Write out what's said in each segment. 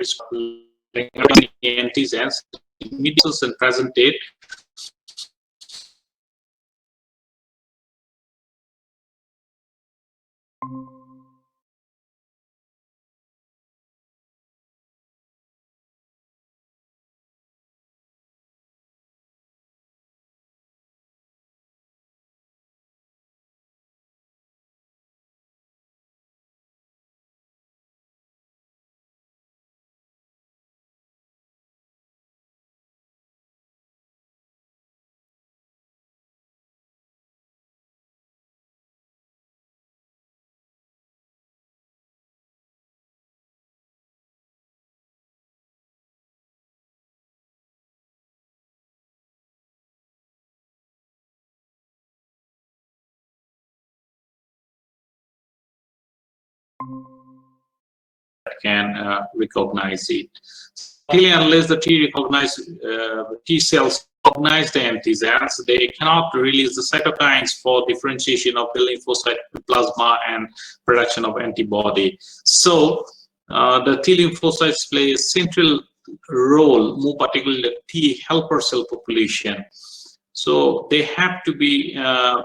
we start antigens, immediate and present date. Can recognize it. Unless the T cells recognize the antigens, they cannot release the cytokines for differentiation of the lymphocyte plasma and production of antibody. So the T lymphocytes play a central role, more particularly the T helper cell population. So they have to be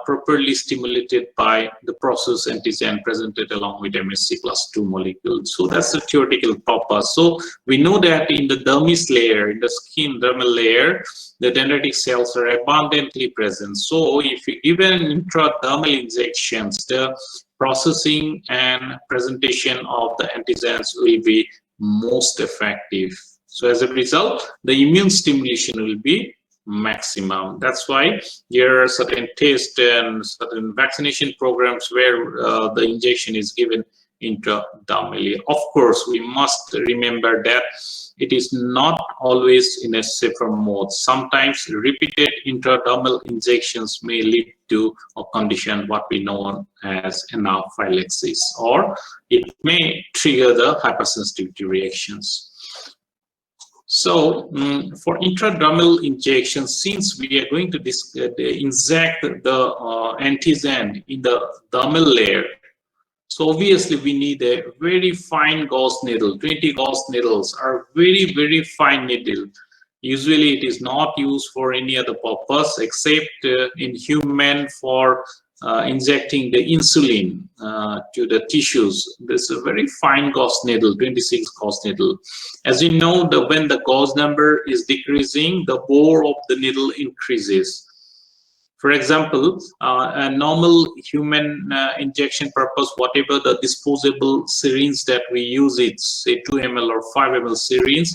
properly stimulated by the process antigen presented along with MHC+2 molecules. So that's the theoretical purpose. So we know that in the dermis layer, in the skin dermal layer, the dendritic cells are abundantly present. So if you give an intradermal injections, the processing and presentation of the antigens will be most effective. So as a result, the immune stimulation will be maximum. That's why there are certain tests and certain vaccination programs where the injection is given intradermally. Of course, we must remember that it is not always in a safer mode. Sometimes repeated intradermal injections may lead to a condition what we know as anaphylaxis, or it may trigger the hypersensitivity reactions. So for intradermal injection, since we are going to inject the antigen in the dermal layer, so obviously we need a very fine gauze needle. 20 gauze needles are very, very fine needle. Usually it is not used for any other purpose except in human for injecting the insulin to the tissues. This is a very fine gauze needle, 26 gauze needle. As you know, when the gauze number is decreasing, the bore of the needle increases. For example, a normal human injection purpose, whatever the disposable syringe that we use, it's say 2 ml or 5 ml syringe,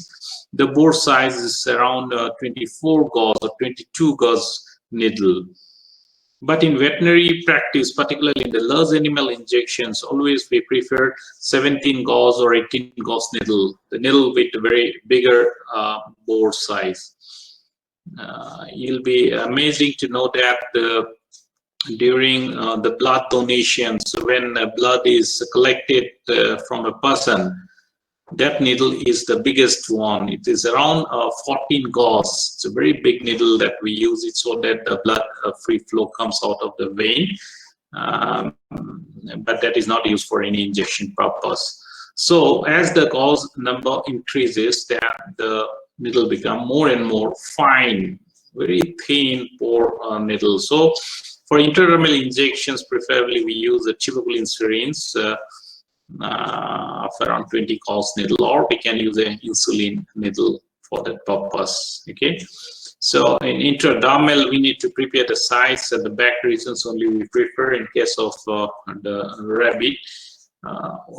the bore size is around 24 gauze or 22 gauze needle. But in veterinary practice, particularly in the large animal injections, always we prefer 17 gauze or 18 gauze needle, the needle with a very bigger bore size. You'll be amazing to know that during the blood donations, when blood is collected from a person, that needle is the biggest one. It is around 14 gauze. It's a very big needle that we use it so that the blood free flow comes out of the vein. But that is not used for any injection purpose. So as the gauze number increases, the needle become more and more fine, very thin pore needle. So for intradermal injections, preferably we use a tuberculin syringe of around 20 gauze needle, or we can use an insulin needle for that purpose. Okay, so in intradermal we need to prepare the sites and the back regions only we prefer in case of the rabbit.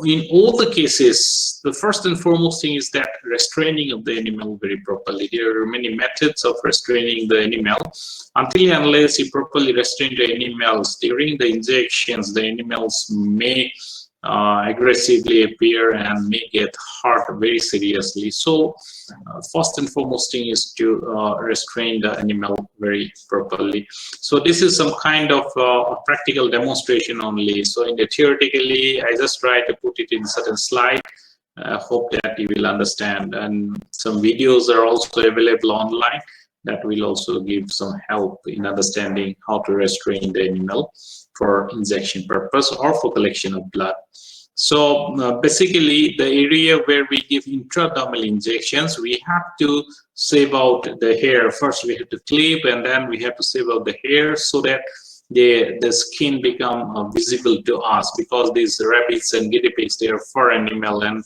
In all the cases, the first and foremost thing is that restraining of the animal very properly. There are many methods of restraining the animal. Until and unless you properly restrain the animals during the injections, the animals may aggressively appear and may get hurt very seriously. So first and foremost thing is to restrain the animal very properly. So this is some kind of practical demonstration only. So in the theoretically, I just try to put it in certain slide. I hope that you will understand, and some videos are also available online that will also give some help in understanding how to restrain the animal for injection purpose or for collection of blood. So basically, the area where we give intra-abdominal injections, we have to save out the hair. First, we have to clip, and then we have to save out the hair so that the skin become visible to us, because these rabbits and guinea pigs, they are fur animal, and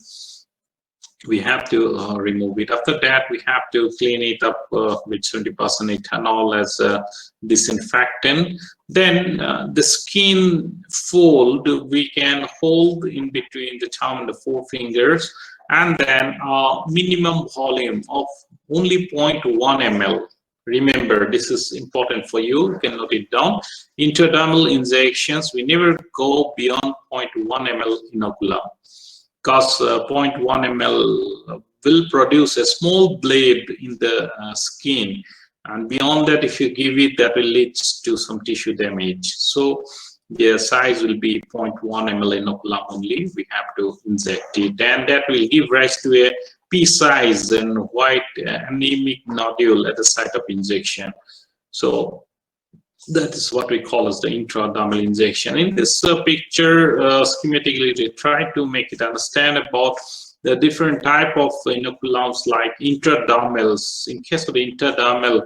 we have to remove it. After that, we have to clean it up with 70% ethanol as a disinfectant. Then the skin fold we can hold in between the thumb and the forefingers, and then minimum volume of only 0.1 ml. Remember, this is important for you. You can note it down. Intradermal injections, we never go beyond 0.1 ml inoculum, because 0.1 ml will produce a small blade in the skin, and beyond that, if you give it, that will lead to some tissue damage. So the size will be 0.1 ml inoculum only. We have to inject it, and that will give rise to a pea-sized and white anemic nodule at the site of injection. So that is what we call as the intra-abdominal injection. In this picture, schematically, we try to make it understand about the different type of inoculums like intradermals. In case of the intradermal,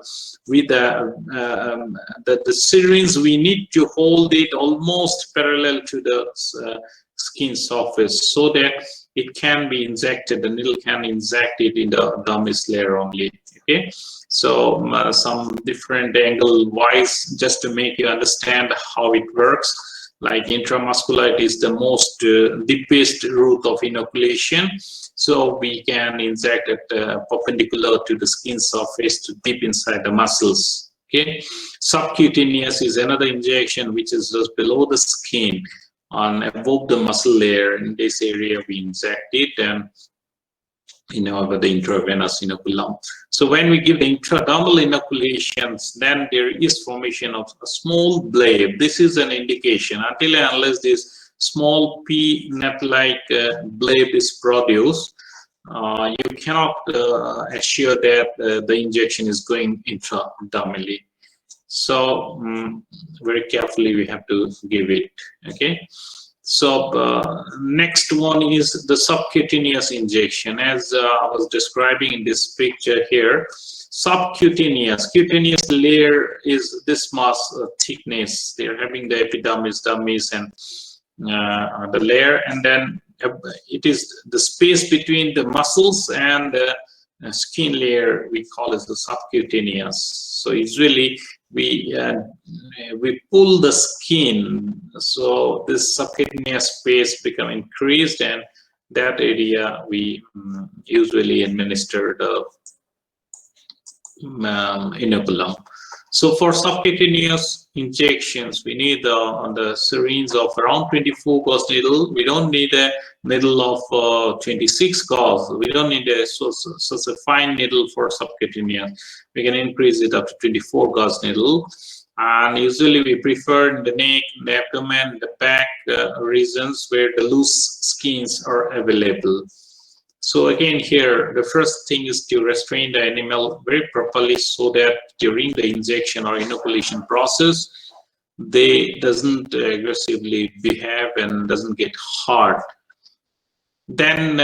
with the syringe, we need to hold it almost parallel to the skin surface so that it can be injected, the needle can inject it in the dermis layer only. Okay, so some different angle wise, just to make you understand how it works. Like intramuscular, it is the most deepest route of inoculation, so we can inject it perpendicular to the skin surface to deep inside the muscles. Okay, subcutaneous is another injection which is just below the skin, on above the muscle layer. In this area we inject it, and over the intravenous inoculum. So when we give the intradermal inoculations, then there is formation of a small blade. This is an indication. Until and unless this small pea-nut-like blade is produced, you cannot assure that the injection is going intradermally. So very carefully we have to give it. Okay, so next one is the subcutaneous injection. As I was describing in this picture here, subcutaneous cutaneous layer is this much thickness. They are having the epidermis, dermis, and the layer, and then it is the space between the muscles and the skin layer we call as the subcutaneous. So usually we pull the skin, so this subcutaneous space become increased, and that area we usually administer the inoculum. So for subcutaneous injections, we need on the syringe of around 24 gauge needle. We don't need a needle of 26 gauge. We don't need such a fine needle for subcutaneous. We can increase it up to 24 gauge needle. And usually we prefer in the neck, the abdomen, the back regions where the loose skins are available. So again here, the first thing is to restrain the animal very properly so that during the injection or inoculation process, they doesn't aggressively behave and doesn't get hard. Then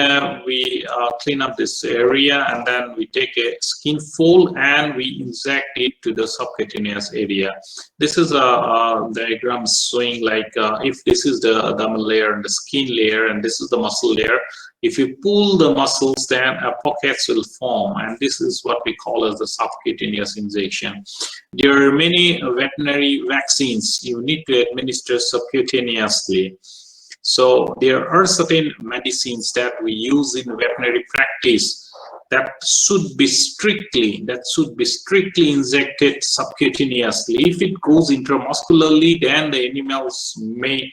we clean up this area, and then we take a skin fold and we inject it to the subcutaneous area. This is a diagram showing like if this is the abdominal layer and the skin layer, and this is the muscle layer. If you pull the muscles, then pockets will form, and this is what we call as the subcutaneous injection. There are many veterinary vaccines you need to administer subcutaneously. So there are certain medicines that we use in veterinary practice that should be strictly injected subcutaneously. If it goes intramuscularly, then the animals may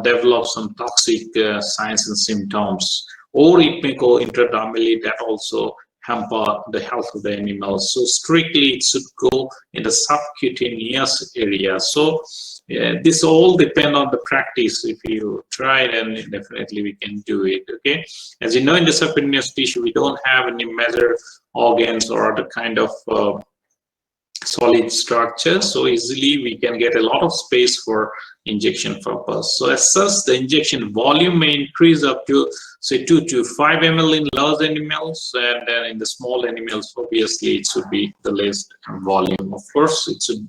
develop some toxic signs and symptoms, or it may go intradermally. That also hamper the health of the animals. So strictly it should go in the subcutaneous area. So this all depend on the practice. If you try, then definitely we can do it. Okay, as you know, in the subcutaneous tissue we don't have any major organs or other kind of solid structure, so easily we can get a lot of space for injection purpose. So as such, the injection volume may increase up to say 2 to 5 ml in large animals, and then in the small animals obviously it should be the less volume. Of course it should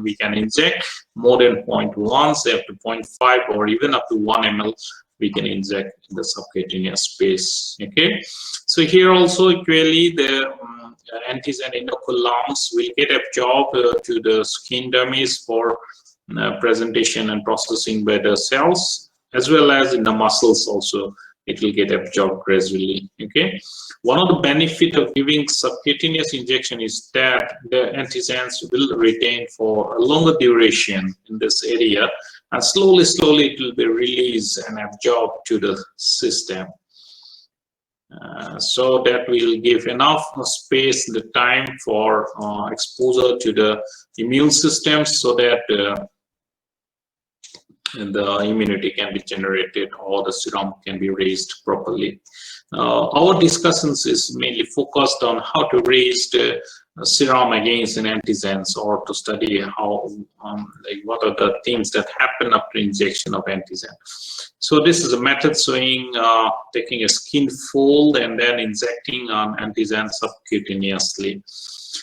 we can inject more than 0.1, say up to 0.5 or even up to 1 ml we can inject in the subcutaneous space. Okay, so here also equally the antigen inoculums will get absorbed to the skin dermis for presentation and processing by the cells, as well as in the muscles also it will get absorbed gradually. Okay, one of the benefits of giving subcutaneous injection is that the antigens will retain for a longer duration in this area, and slowly it will be released and absorbed to the system. So that will give enough space, the time for exposure to the immune system, so that the immunity can be generated or the serum can be raised properly. Our discussions is mainly focused on how to raise the serum against an antigens, or to study how like what are the things that happen after injection of antigen. So this is a method showing taking a skin fold and then injecting on antigen subcutaneously.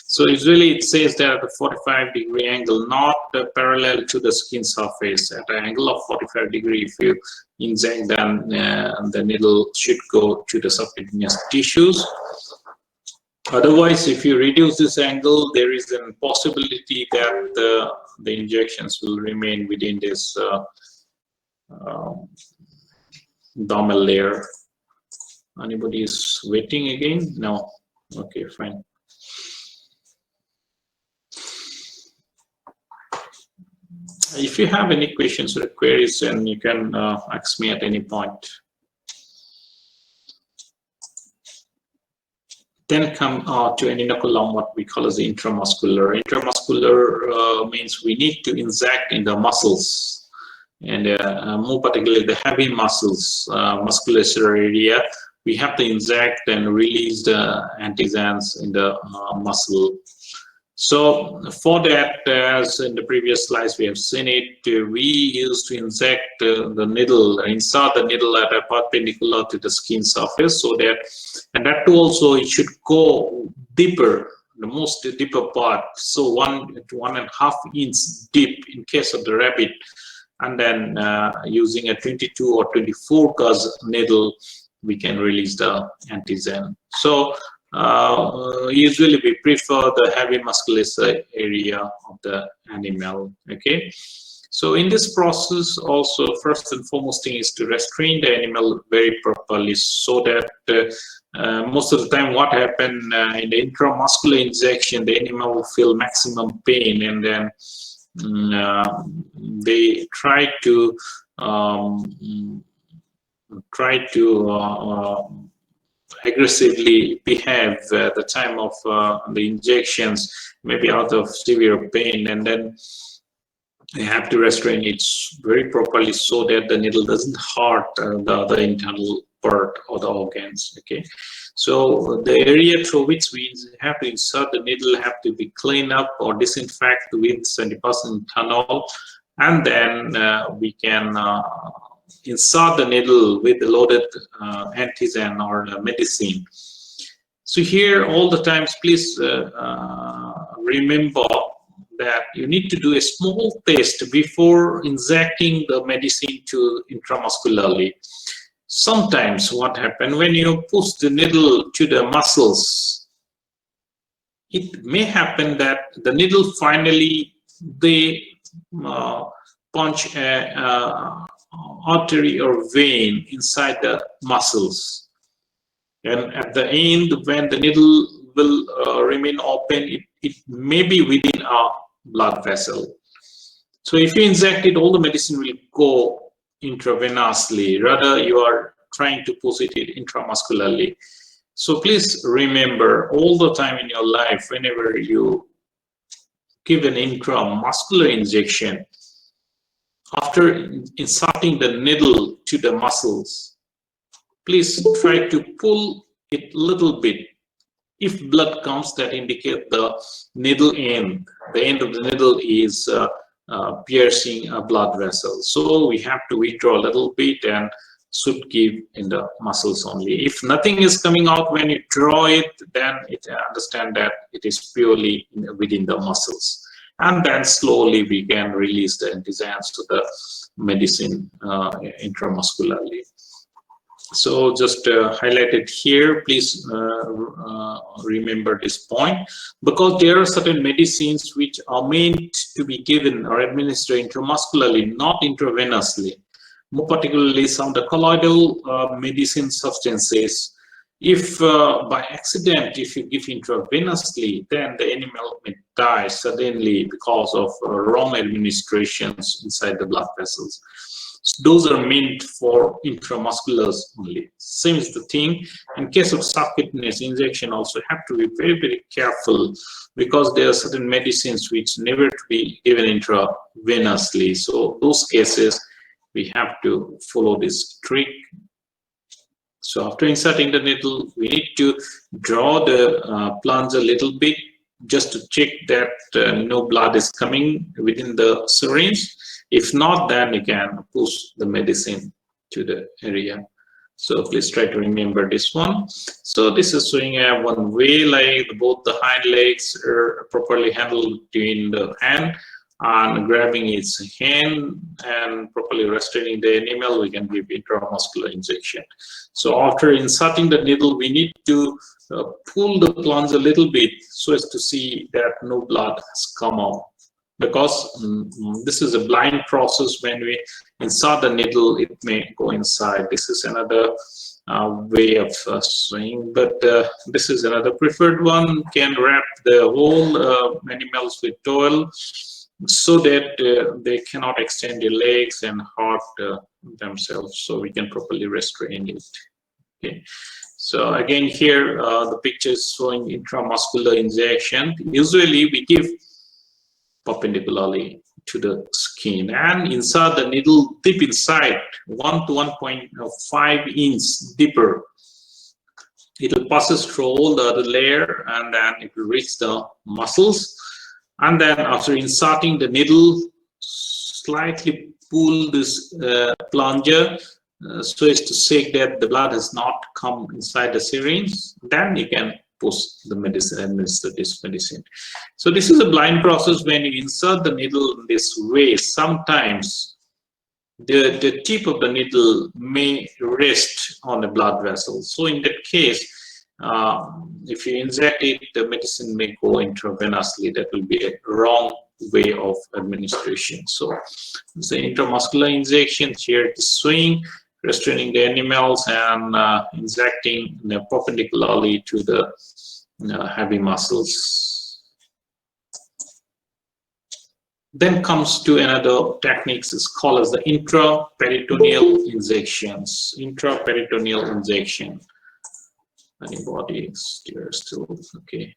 So usually it says that at a 45-degree angle, not parallel to the skin surface. At an angle of 45 degrees, if you inject, then the needle should go to the subcutaneous tissues. Otherwise, if you reduce this angle, there is a possibility that the injections will remain within this dermal layer. Anybody is waiting again? No. Okay, fine. If you have any questions or queries, then you can ask me at any point. Then come to an inoculum, what we call as the intramuscular. Intramuscular means we need to inject in the muscles, and more particularly the heavy muscles, musculature area. We have to inject and release the antigens in the muscle. So for that, as in the previous slides we have seen it, we used to inject the needle, insert the needle at a perpendicular to the skin surface, so that, and that too also it should go deeper, the most deeper part, so 1 to 1.5 inch deep in case of the rabbit, and then using a 22 or 24 gauge needle we can release the antigen. So usually we prefer the heavy musculature area of the animal. Okay, so in this process also, first and foremost thing is to restrain the animal very properly, so that most of the time what happens in the intramuscular injection, the animal will feel maximum pain, and then they try to aggressively behave at the time of the injections, maybe out of severe pain, and then they have to restrain it very properly so that the needle doesn't hurt the internal part or the organs. Okay, so the area through which we have to insert the needle have to be cleaned up or disinfect with 70% ethanol, and then we can insert the needle with the loaded antigen or medicine. So here all the times, please remember that you need to do a small test before injecting the medicine to intramuscularly. Sometimes what happens when you push the needle to the muscles, it may happen that the needle finally they punch a artery or vein inside the muscles, and at the end when the needle will remain open, it may be within a blood vessel. So if you inject it, all the medicine will go intravenously, rather you are trying to push it intramuscularly. So please remember all the time in your life, whenever you give an intramuscular injection, after inserting the needle to the muscles, please try to pull it a little bit If blood comes, that indicate the needle end. The end of the needle is piercing a blood vessel. So we have to withdraw a little bit and should give in the muscles only. If nothing is coming out when you draw it, then it understand that it is purely within the muscles. And then slowly we can release the antigens to the medicine intramuscularly. So just highlight it here. Please remember this point, because there are certain medicines which are meant to be given or administered intramuscularly, not intravenously. More particularly, some of the colloidal medicine substances. If by accident, if you give intravenously, then the animal may die suddenly because of wrong administrations inside the blood vessels. Those are meant for intramusculars only. Same is the thing in case of subcutaneous injection. Also have to be very, very careful, because there are certain medicines which never to be given intravenously. So those cases we have to follow this trick. So after inserting the needle, we need to draw the plunge a little bit just to check that no blood is coming within the syringe. If not, then you can push the medicine to the area. So please try to remember this one. So this is showing one way, like both the hind legs are properly handled between the hand and grabbing its hand and properly restraining the animal, we can give intramuscular injection. So after inserting the needle, we need to pull the plunge a little bit so as to see that no blood has come out. Because this is a blind process. When we insert the needle, it may go inside. This is another way of showing, but this is another preferred one. Can wrap the whole animals with towel so that they cannot extend their legs and hurt themselves, so we can properly restrain it. Okay. So again, here the picture is showing intramuscular injection. Usually we give perpendicularly to the skin and insert the needle deep inside, 1 to 1.5 inch deeper. It will passes through all the other layer and then it will reach the muscles. And then after inserting the needle, slightly pull this plunger so as to say that the blood has not come inside the syringe. Then you can push the medicine, administer this medicine. So this is a blind process. When you insert the needle in this way, sometimes the tip of the needle may rest on a blood vessel. So in that case, if you inject it, the medicine may go intravenously. That will be a wrong way of administration. So the intramuscular injection here is swing, restraining the animals and injecting perpendicularly to the heavy muscles. Then comes to another techniques is called as the intraperitoneal injections. Intraperitoneal injection. Anybody still okay?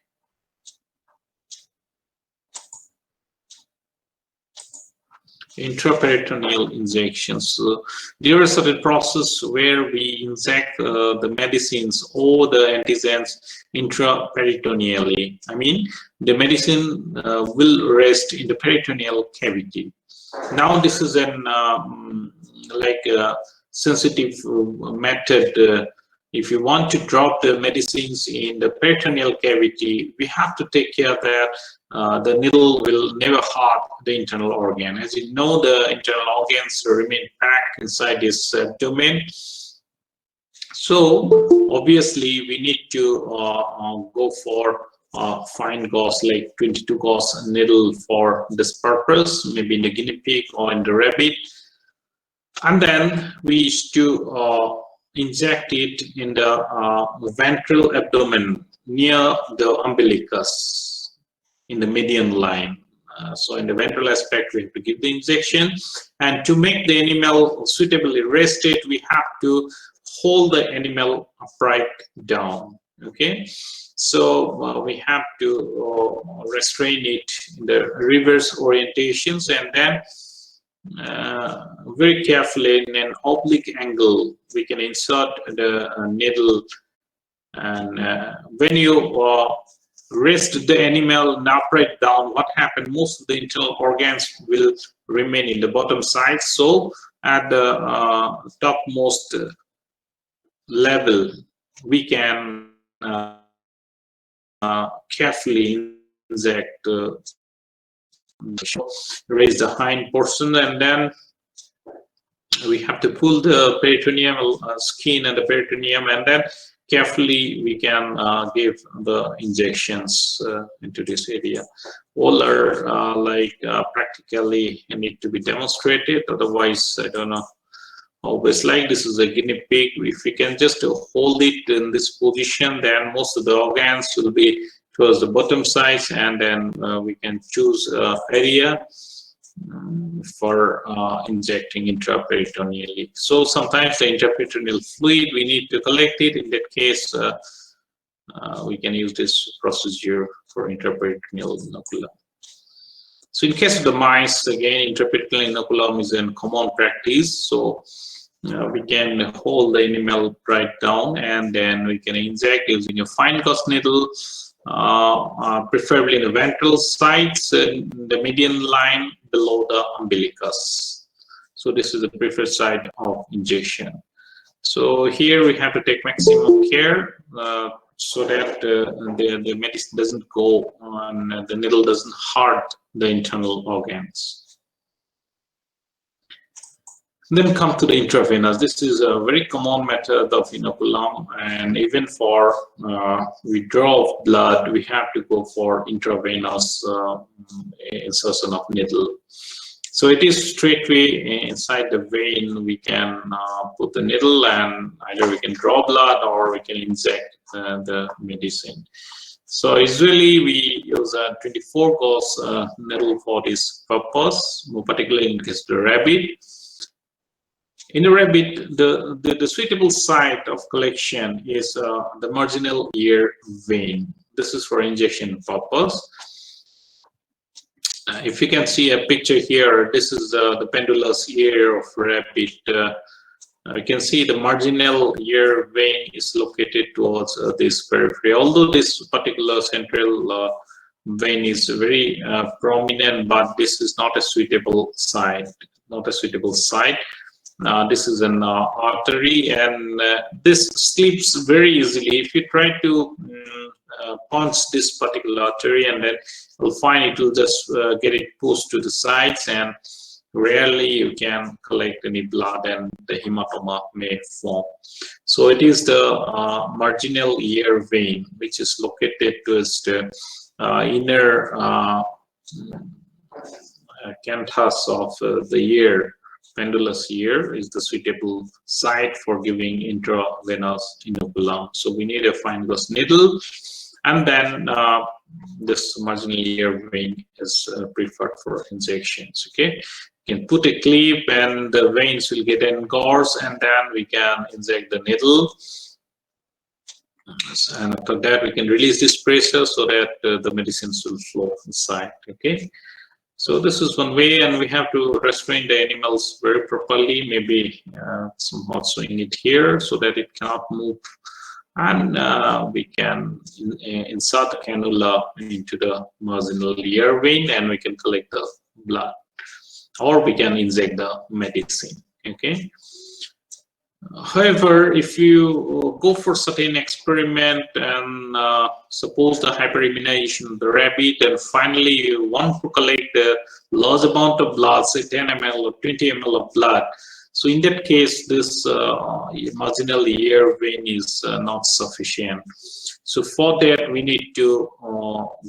Intraperitoneal injections. So there are certain process where we inject the medicines or the antigens intraperitoneally. I mean, the medicine will rest in the peritoneal cavity. Now, this is an like a sensitive method. If you want to drop the medicines in the peritoneal cavity, we have to take care that the needle will never hurt the internal organ. As you know, the internal organs remain packed inside this abdomen. So obviously, we need to go for fine gauze, like 22 gauze needle for this purpose, maybe in the guinea pig or in the rabbit. And then we used to inject it in the ventral abdomen near the umbilicus in the median line. So in the ventral aspect, we have to give the injection, and to make the animal suitably rested, we have to hold the animal upright down. Okay, so we have to restrain it in the reverse orientations, and then very carefully in an oblique angle we can insert the needle And when you rest the animal and upright down, what happened? Most of the internal organs will remain in the bottom side. So at the topmost level, we can carefully inject raise the hind portion, and then we have to pull the peritoneal skin and the peritoneum, and then carefully we can give the injections into this area. All are practically need to be demonstrated, otherwise I don't know. Always like this is a guinea pig. If we can just hold it in this position, then most of the organs will be towards the bottom side, and then we can choose area for injecting intraperitoneally. So sometimes the intraperitoneal fluid, we need to collect it. In that case, we can use this procedure for intraperitoneal inoculum. So in case of the mice, again, intraperitoneal inoculum is a common practice. So we can hold the animal right down, and then we can inject using a fine gauze needle, preferably in the ventral sides, the median line below the umbilicus. So this is the preferred site of injection. So here we have to take maximum care so that the medicine doesn't go and the needle doesn't hurt the internal organs. Then come to the intravenous. This is a very common method of inoculum, and even for withdrawal of blood, we have to go for intravenous insertion of needle. So it is straightway inside the vein. We can put the needle, and either we can draw blood or we can inject the medicine. So usually we use a 24 gauge needle for this purpose, more particularly in case of the rabbit. In a rabbit, the suitable site of collection is the marginal ear vein. This is for injection purpose. If you can see a picture here, this is the pendulous ear of rabbit. You can see the marginal ear vein is located towards this periphery. Although this particular central vein is very prominent, but this is not a suitable site. This is an artery, and this slips very easily. If you try to punch this particular artery, and then you'll find it will just get it pushed to the sides, and rarely you can collect any blood, and the hematoma may form. So it is the marginal ear vein, which is located towards the inner canthus of the ear. Pendulous ear is the suitable site for giving intravenous inoculum. So we need a fine gauze needle, and then this marginal ear vein is preferred for injections. Okay, you can put a clip, and the veins will get engorged, and then we can inject the needle. And after that, we can release this pressure so that the medicines will flow inside. Okay. So this is one way, and we have to restrain the animals very properly, maybe somewhat swing it here so that it cannot move. And we can insert the cannula into the marginal ear vein, and we can collect the blood, or we can inject the medicine. Okay. However, if you go for certain experiment and suppose the hyperimmunization of the rabbit, and finally you want to collect a large amount of blood, say 10 ml or 20 ml of blood, so in that case, this marginal ear vein is not sufficient. So for that, we need to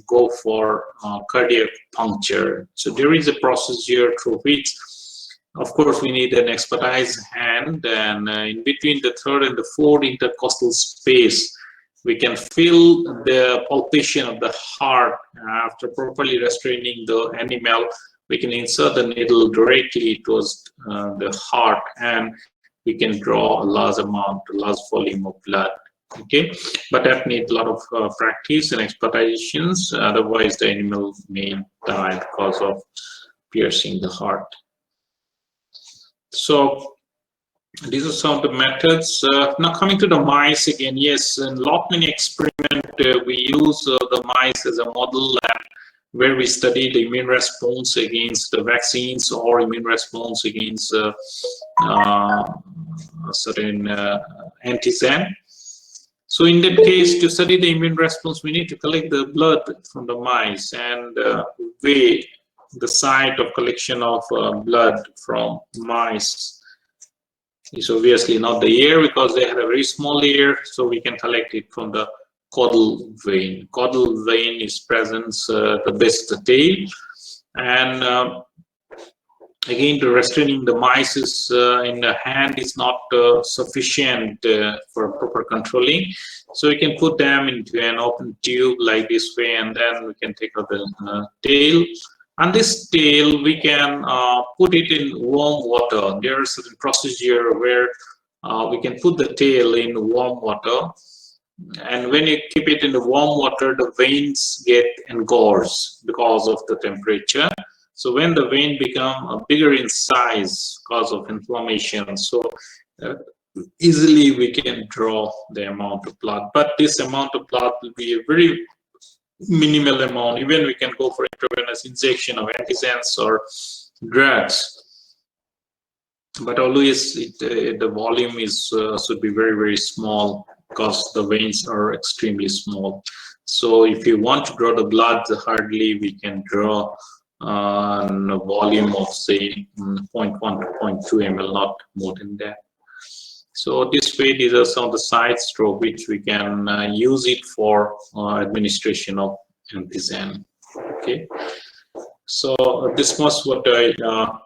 go for cardiac puncture. So there is a procedure through which, of course, we need an expertise hand, and in between the third and the fourth intercostal space, we can feel the pulsation of the heart. After properly restraining the animal, we can insert the needle directly towards the heart, and we can draw a large volume of blood. Okay, but that needs a lot of practice and expertise. Otherwise, the animal may die because of piercing the heart. So These are some of the methods. Now coming to the mice again, yes, in lot many experiment we use the mice as a model, and where we study the immune response against the vaccines or immune response against certain antigen. So in that case, to study the immune response, we need to collect the blood from the mice and weigh the site of collection of blood from mice. It's obviously not the ear because they have a very small ear, so we can collect it from the caudal vein. Caudal vein is present the best tail, and again, the restraining the mice is in the hand is not sufficient for proper controlling. So we can put them into an open tube like this way, and then we can take out the tail. And this tail, we can put it in warm water. There is a procedure where we can put the tail in warm water. And when you keep it in the warm water, the veins get engorged because of the temperature. So when the vein become bigger in size because of inflammation, so easily we can draw the amount of blood. But this amount of blood will be a very minimal amount. Even we can go for intravenous injection of antigens or drugs, but always the volume is should be very small because the veins are extremely small. So if you want to draw the blood, hardly we can draw a volume of say 0.1 to 0.2 ml, not more than that. So this way, these are some of the sites through which we can use it for administration of antigen. Okay, so this was what I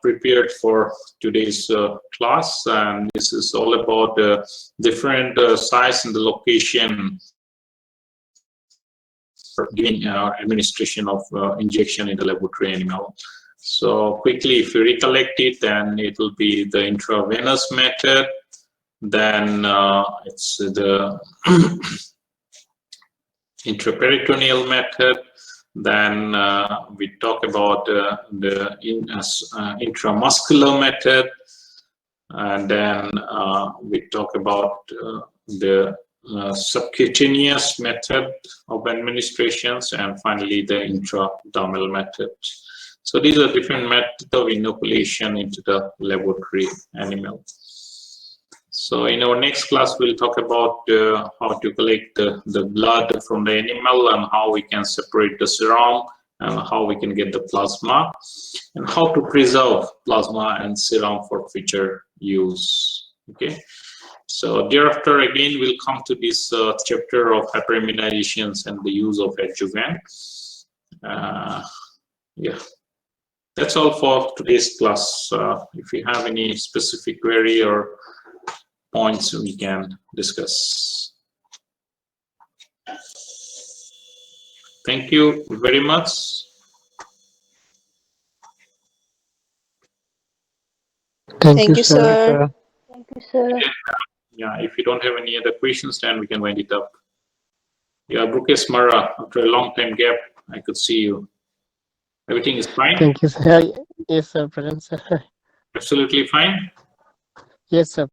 prepared for today's class, and this is all about the different sites and the location for giving administration of injection in the laboratory animal. So quickly, if you recollect it, then it will be the intravenous method. Then it's the intraperitoneal method. Then we talk about the intramuscular method, and then we talk about the subcutaneous method of administrations, and finally the intra-abdominal method. So these are different methods of inoculation into the laboratory animal. So in our next class, we'll talk about how to collect the blood from the animal, and how we can separate the serum, and how we can get the plasma, and how to preserve plasma and serum for future use. Okay. So thereafter, again, we'll come to this chapter of hyperimmunizations and the use of adjuvant. Yeah. That's all for today's class. If you have any specific query or points, we can discuss. Thank you very much. Thank you, sir. Thank you, sir. Yeah, if you don't have any other questions, then we can wind it up. Yeah, Brukesh Mara, after a long time gap, I could see you. Everything is fine? Thank you, sir. Yes, sir. Present, sir. Absolutely fine? Yes, sir.